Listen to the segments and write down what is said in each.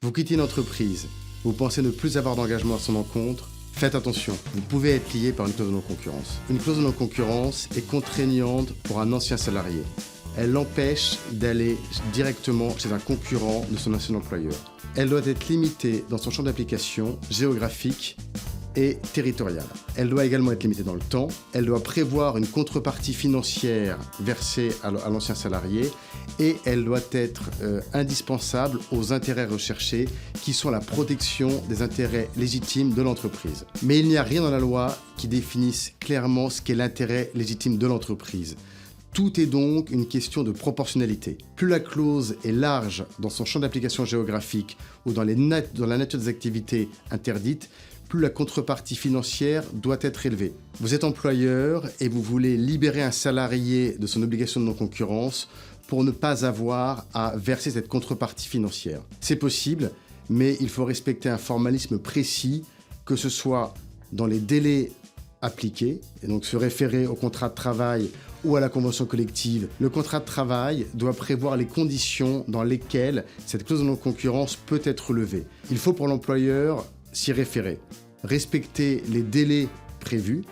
Vous quittez une entreprise, vous pensez ne plus avoir d'engagement à son encontre, faites attention, vous pouvez être lié par une clause de non-concurrence. Une clause de non-concurrence est contraignante pour un ancien salarié. Elle l'empêche d'aller directement chez un concurrent de son ancien employeur. Elle doit être limitée dans son champ d'application géographique et territoriale. Elle doit également être limitée dans le temps. Elle doit prévoir une contrepartie financière versée à l'ancien salarié et elle doit être indispensable aux intérêts recherchés qui sont la protection des intérêts légitimes de l'entreprise. Mais il n'y a rien dans la loi qui définisse clairement ce qu'est l'intérêt légitime de l'entreprise. Tout est donc une question de proportionnalité. Plus la clause est large dans son champ d'application géographique ou dans la nature des activités interdites, plus la contrepartie financière doit être élevée. Vous êtes employeur et vous voulez libérer un salarié de son obligation de non-concurrence pour ne pas avoir à verser cette contrepartie financière. C'est possible, mais il faut respecter un formalisme précis, que ce soit dans les délais appliqués, et donc se référer au contrat de travail ou à la convention collective. Le contrat de travail doit prévoir les conditions dans lesquelles cette clause de non-concurrence peut être levée. Il faut pour l'employeur s'y référer, respecter les délais prévus,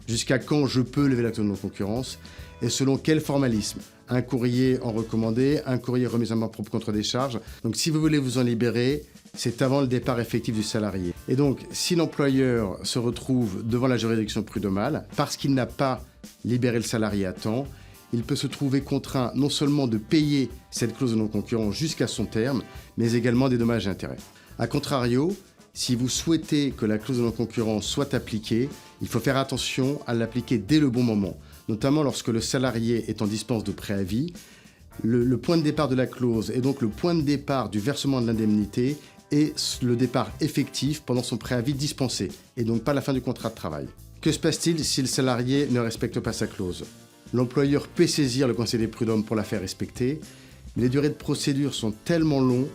jusqu'à quand je peux lever la clause de non-concurrence, et selon quel formalisme. Un courrier en recommandé, un courrier remis à ma propre contre-décharge. Donc si vous voulez vous en libérer, c'est avant le départ effectif du salarié. Et donc, si l'employeur se retrouve devant la juridiction prud'homale, parce qu'il n'a pas libéré le salarié à temps, il peut se trouver contraint non seulement de payer cette clause de non-concurrence jusqu'à son terme, mais également des dommages et intérêts. A contrario, si vous souhaitez que la clause de non-concurrence soit appliquée, il faut faire attention à l'appliquer dès le bon moment, notamment lorsque le salarié est en dispense de préavis. Le point de départ de la clause est donc le point de départ du versement de l'indemnité et le départ effectif pendant son préavis dispensé, et donc pas la fin du contrat de travail. Que se passe-t-il si le salarié ne respecte pas sa clause? L'employeur peut saisir le conseil des prud'hommes pour la faire respecter, mais les durées de procédure sont tellement longues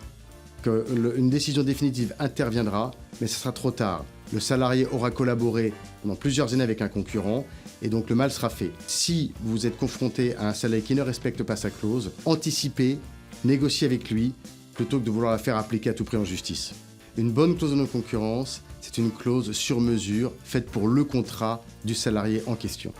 qu'une décision définitive interviendra, mais ce sera trop tard. Le salarié aura collaboré pendant plusieurs années avec un concurrent, et donc le mal sera fait. Si vous êtes confronté à un salarié qui ne respecte pas sa clause, anticipez, négociez avec lui, plutôt que de vouloir la faire appliquer à tout prix en justice. Une bonne clause de non-concurrence, c'est une clause sur mesure faite pour le contrat du salarié en question.